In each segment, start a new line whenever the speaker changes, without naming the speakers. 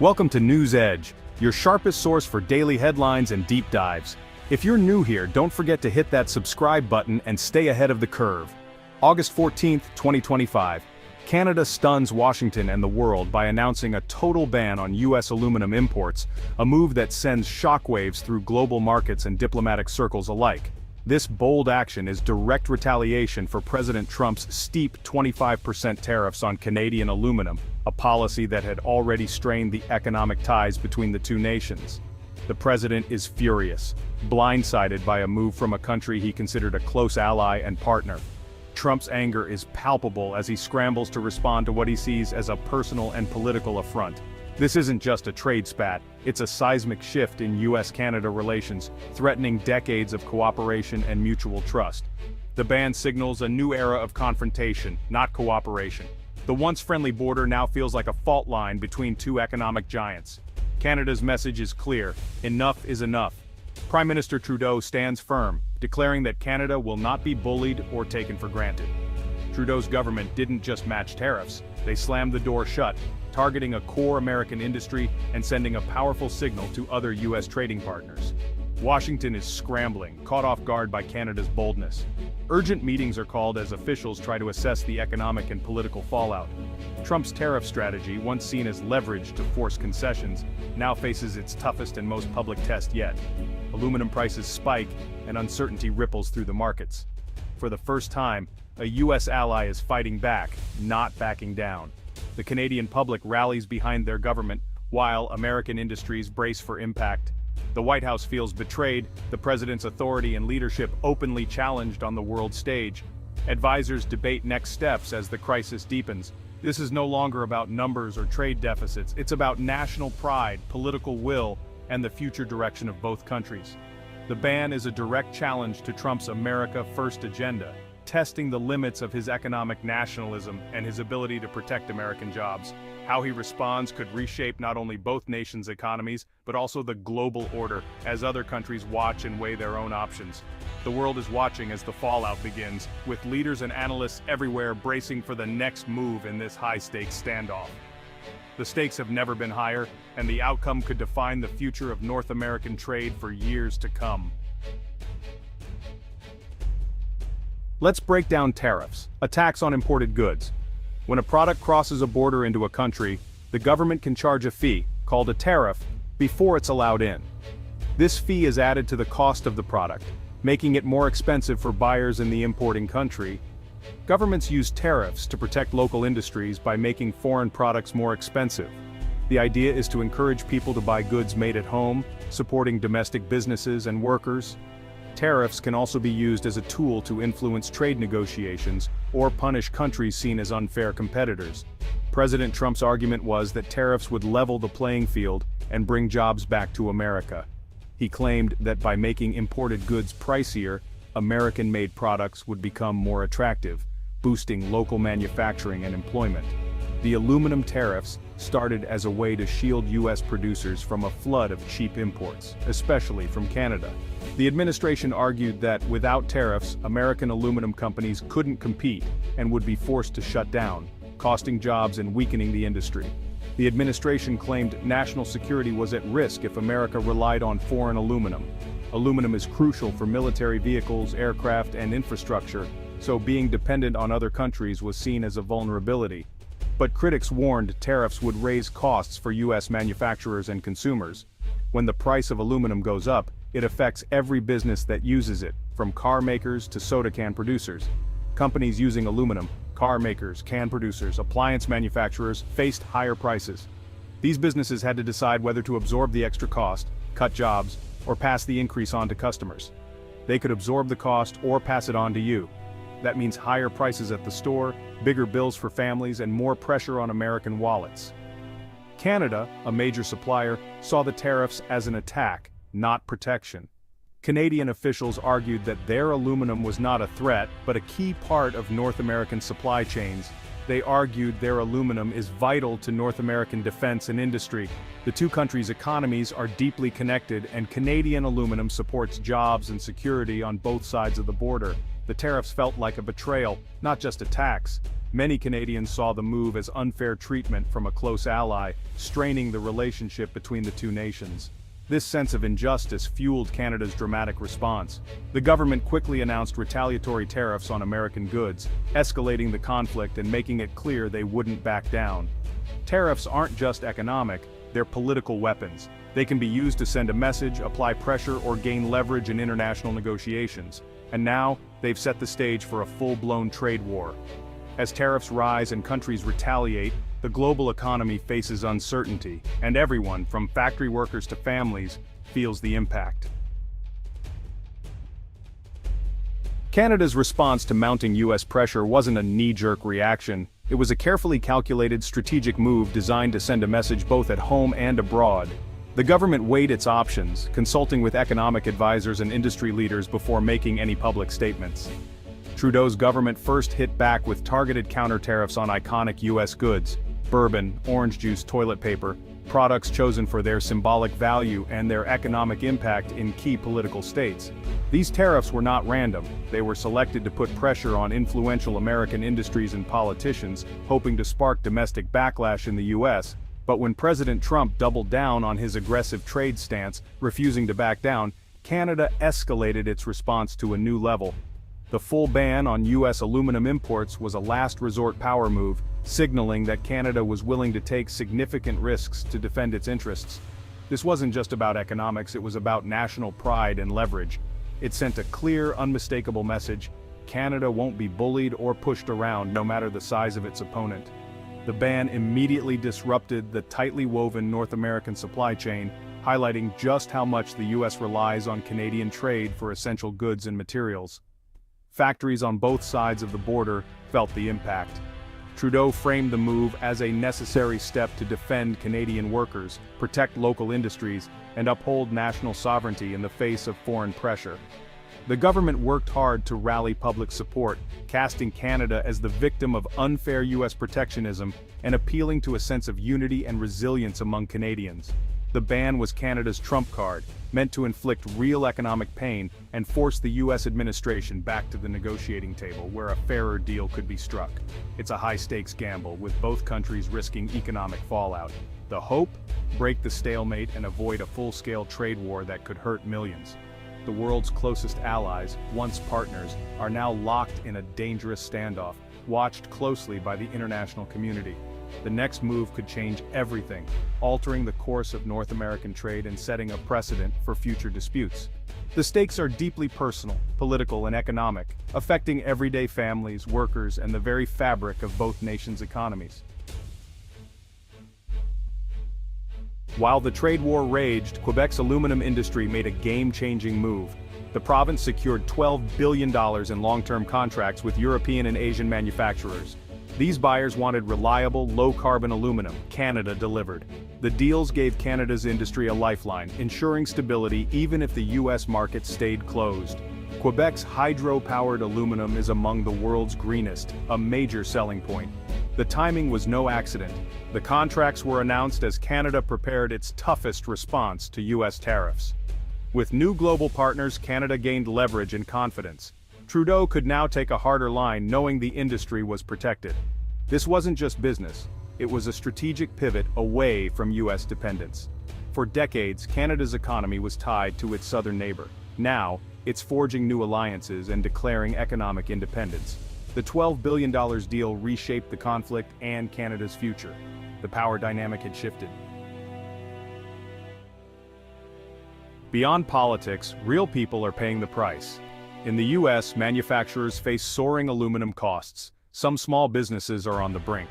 Welcome to News Edge, your sharpest source for daily headlines and deep dives. If you're new here, don't forget to hit that subscribe button and stay ahead of the curve. August 14, 2025. Canada stuns Washington and the world by announcing a total ban on U.S. aluminum imports, a move that sends shockwaves through global markets and diplomatic circles alike. This bold action is direct retaliation for President Trump's steep 25% tariffs on Canadian aluminum, a policy that had already strained the economic ties between the two nations. The president is furious, blindsided by a move from a country he considered a close ally and partner. Trump's anger is palpable as he scrambles to respond to what he sees as a personal and political affront. This isn't just a trade spat, it's a seismic shift in U.S. Canada relations, threatening decades of cooperation and mutual trust. The ban signals a new era of confrontation, not cooperation. The once friendly border now feels like a fault line between two economic giants. Canada's message is clear: enough is enough. Prime Minister Trudeau stands firm, declaring that Canada will not be bullied or taken for granted. Trudeau's government didn't just match tariffs, they slammed the door shut, targeting a core American industry and sending a powerful signal to other U.S. trading partners. Washington is scrambling, caught off guard by Canada's boldness. Urgent meetings are called as officials try to assess the economic and political fallout. Trump's tariff strategy, once seen as leverage to force concessions, now faces its toughest and most public test yet. Aluminum prices spike, and uncertainty ripples through the markets. For the first time, a U.S. ally is fighting back, not backing down. The Canadian public rallies behind their government, while American industries brace for impact. The White House feels betrayed, the president's authority and leadership openly challenged on the world stage. Advisors debate next steps as the crisis deepens. This is no longer about numbers or trade deficits, it's about national pride, political will, and the future direction of both countries. The ban is a direct challenge to Trump's America First agenda, testing the limits of his economic nationalism and his ability to protect American jobs. How he responds could reshape not only both nations' economies, but also the global order, as other countries watch and weigh their own options. The world is watching as the fallout begins, with leaders and analysts everywhere bracing for the next move in this high-stakes standoff. The stakes have never been higher, and the outcome could define the future of North American trade for years to come. Let's break down tariffs, a tax on imported goods. When a product crosses a border into a country, the government can charge a fee, called a tariff, before it's allowed in. This fee is added to the cost of the product, making it more expensive for buyers in the importing country. Governments use tariffs to protect local industries by making foreign products more expensive. The idea is to encourage people to buy goods made at home, supporting domestic businesses and workers. Tariffs can also be used as a tool to influence trade negotiations or punish countries seen as unfair competitors. President Trump's argument was that tariffs would level the playing field and bring jobs back to America. He claimed that by making imported goods pricier, American-made products would become more attractive, boosting local manufacturing and employment. The aluminum tariffs started as a way to shield U.S. producers from a flood of cheap imports, especially from Canada. The administration argued that without tariffs, American aluminum companies couldn't compete and would be forced to shut down, costing jobs and weakening the industry. The administration claimed national security was at risk if America relied on foreign aluminum. Aluminum is crucial for military vehicles, aircraft, and infrastructure, so being dependent on other countries was seen as a vulnerability. But critics warned tariffs would raise costs for U.S. manufacturers and consumers. When the price of aluminum goes up, it affects every business that uses it, from car makers to soda can producers. Companies using aluminum, car makers, can producers, appliance manufacturers, faced higher prices. These businesses had to decide whether to absorb the extra cost, cut jobs, or pass the increase on to customers. They could absorb the cost or pass it on to you. That means higher prices at the store, bigger bills for families, and more pressure on American wallets. Canada, a major supplier, saw the tariffs as an attack, not protection. Canadian officials argued that their aluminum was not a threat, but a key part of North American supply chains. They argued their aluminum is vital to North American defense and industry. The two countries' economies are deeply connected, and Canadian aluminum supports jobs and security on both sides of the border. The tariffs felt like a betrayal, not just a tax. Many Canadians saw the move as unfair treatment from a close ally, straining the relationship between the two nations. This sense of injustice fueled Canada's dramatic response. The government quickly announced retaliatory tariffs on American goods, escalating the conflict and making it clear they wouldn't back down. Tariffs aren't just economic, they're political weapons. They can be used to send a message, apply pressure, or gain leverage in international negotiations. And now, they've set the stage for a full-blown trade war. As tariffs rise and countries retaliate, the global economy faces uncertainty, and everyone, from factory workers to families, feels the impact. Canada's response to mounting U.S. pressure wasn't a knee-jerk reaction. It was a carefully calculated strategic move designed to send a message both at home and abroad. The government weighed its options, consulting with economic advisors and industry leaders before making any public statements. Trudeau's government first hit back with targeted counter-tariffs on iconic U.S. goods: bourbon, orange juice, toilet paper, products chosen for their symbolic value and their economic impact in key political states. These tariffs were not random. They were selected to put pressure on influential American industries and politicians, hoping to spark domestic backlash in the U.S. But when President Trump doubled down on his aggressive trade stance, refusing to back down, Canada escalated its response to a new level. The full ban on U.S. aluminum imports was a last-resort power move, signaling that Canada was willing to take significant risks to defend its interests. This wasn't just about economics, it was about national pride and leverage. It sent a clear, unmistakable message: Canada won't be bullied or pushed around, no matter the size of its opponent. The ban immediately disrupted the tightly woven North American supply chain, highlighting just how much the U.S. relies on Canadian trade for essential goods and materials. Factories on both sides of the border felt the impact. Trudeau framed the move as a necessary step to defend Canadian workers, protect local industries, and uphold national sovereignty in the face of foreign pressure. The government worked hard to rally public support, casting Canada as the victim of unfair U.S. protectionism and appealing to a sense of unity and resilience among Canadians. The ban was Canada's trump card, meant to inflict real economic pain and force the U.S. administration back to the negotiating table where a fairer deal could be struck. It's a high-stakes gamble, with both countries risking economic fallout. The hope? Break the stalemate and avoid a full-scale trade war that could hurt millions. The world's closest allies, once partners, are now locked in a dangerous standoff, watched closely by the international community. The next move could change everything, altering the course of North American trade and setting a precedent for future disputes. The stakes are deeply personal, political, and economic, affecting everyday families, workers, and the very fabric of both nations' economies. While the trade war raged, Quebec's aluminum industry made a game-changing move. The province secured $12 billion in long-term contracts with European and Asian manufacturers. These buyers wanted reliable, low-carbon aluminum. Canada delivered. The deals gave Canada's industry a lifeline, ensuring stability even if the U.S. market stayed closed. Quebec's hydro-powered aluminum is among the world's greenest, a major selling point. The timing was no accident. The contracts were announced as Canada prepared its toughest response to U.S. tariffs. With new global partners, Canada gained leverage and confidence. Trudeau could now take a harder line, knowing the industry was protected. This wasn't just business, it was a strategic pivot away from U.S. dependence. For decades, Canada's economy was tied to its southern neighbor. Now, it's forging new alliances and declaring economic independence. The $12 billion deal reshaped the conflict and Canada's future. The power dynamic had shifted. Beyond politics, real people are paying the price. In the U.S., manufacturers face soaring aluminum costs. Some small businesses are on the brink.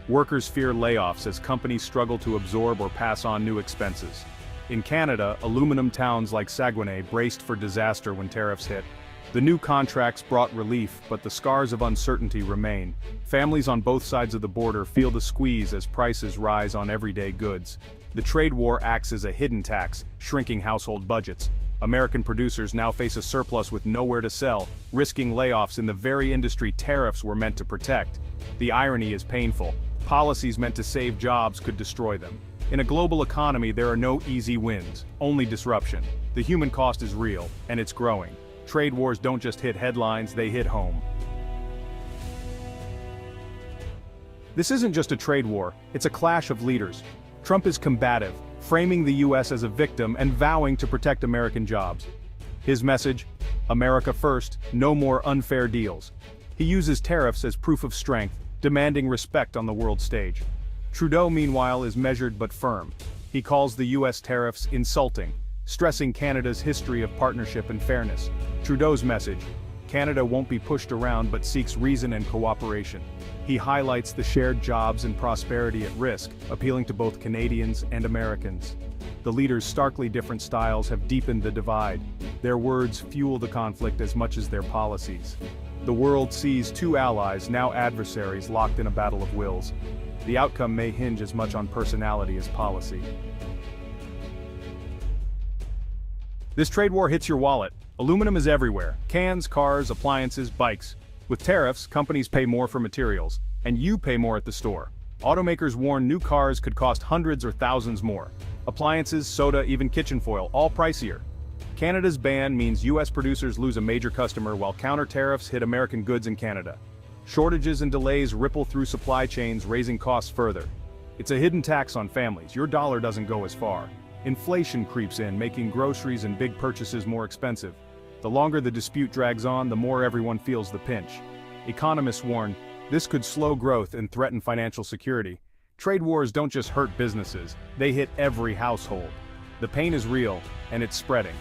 Workers fear layoffs as companies struggle to absorb or pass on new expenses. In Canada, aluminum towns like Saguenay braced for disaster when tariffs hit. The new contracts brought relief, but the scars of uncertainty remain. Families on both sides of the border feel the squeeze as prices rise on everyday goods. The trade war acts as a hidden tax, shrinking household budgets. American producers now face a surplus with nowhere to sell, risking layoffs in the very industry tariffs were meant to protect. The irony is painful. Policies meant to save jobs could destroy them. In a global economy, there are no easy wins, only disruption. The human cost is real, and it's growing. Trade wars don't just hit headlines, they hit home. This isn't just a trade war, it's a clash of leaders. Trump is combative, framing the U.S. as a victim and vowing to protect American jobs. His message? America first, no more unfair deals. He uses tariffs as proof of strength, demanding respect on the world stage. Trudeau, meanwhile, is measured but firm. He calls the U.S. tariffs insulting, stressing Canada's history of partnership and fairness. Trudeau's message: Canada won't be pushed around but seeks reason and cooperation. He highlights the shared jobs and prosperity at risk, appealing to both Canadians and Americans. The leaders' starkly different styles have deepened the divide. Their words fuel the conflict as much as their policies. The world sees two allies, now adversaries, locked in a battle of wills. The outcome may hinge as much on personality as policy. This trade war hits your wallet. Aluminum is everywhere: cans, cars, appliances, bikes. With tariffs, companies pay more for materials, and you pay more at the store. Automakers warn new cars could cost hundreds or thousands more. Appliances, soda, even kitchen foil, all pricier. Canada's ban means U.S. producers lose a major customer while counter tariffs hit American goods in Canada. Shortages and delays ripple through supply chains, raising costs further. It's a hidden tax on families. Your dollar doesn't go as far. Inflation creeps in, making groceries and big purchases more expensive. The longer the dispute drags on, the more everyone feels the pinch. Economists warn, this could slow growth and threaten financial security. Trade wars don't just hurt businesses, they hit every household. The pain is real, and it's spreading.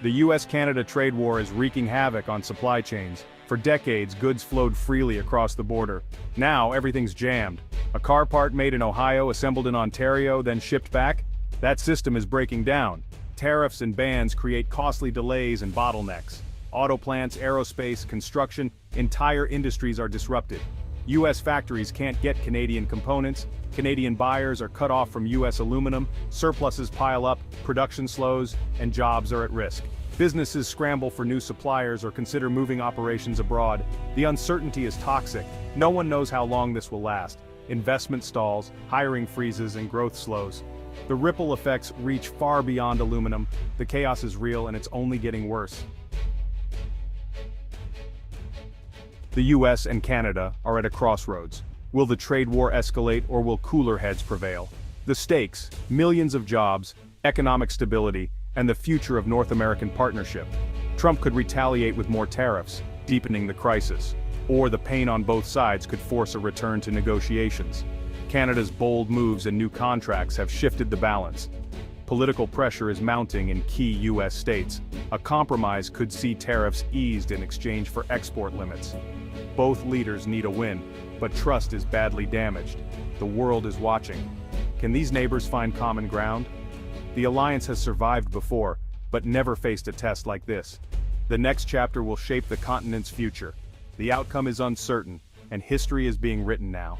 The U.S. Canada trade war is wreaking havoc on supply chains. For decades, goods flowed freely across the border. Now, everything's jammed. A car part made in Ohio, assembled in Ontario, then shipped back? That system is breaking down. Tariffs and bans create costly delays and bottlenecks. Auto plants, aerospace, construction, entire industries are disrupted. U.S. factories can't get Canadian components, Canadian buyers are cut off from U.S. aluminum, surpluses pile up, production slows, and jobs are at risk. Businesses scramble for new suppliers or consider moving operations abroad. The uncertainty is toxic. No one knows how long this will last. Investment stalls, hiring freezes, and growth slows. The ripple effects reach far beyond aluminum. The chaos is real, and it's only getting worse. The U.S. and Canada are at a crossroads. Will the trade war escalate, or will cooler heads prevail? The stakes: millions of jobs, economic stability, and the future of North American partnership. Trump could retaliate with more tariffs, deepening the crisis. Or the pain on both sides could force a return to negotiations. Canada's bold moves and new contracts have shifted the balance. Political pressure is mounting in key U.S. states. A compromise could see tariffs eased in exchange for export limits. Both leaders need a win, but trust is badly damaged. The world is watching. Can these neighbors find common ground? The alliance has survived before, but never faced a test like this. The next chapter will shape the continent's future. The outcome is uncertain, and history is being written now.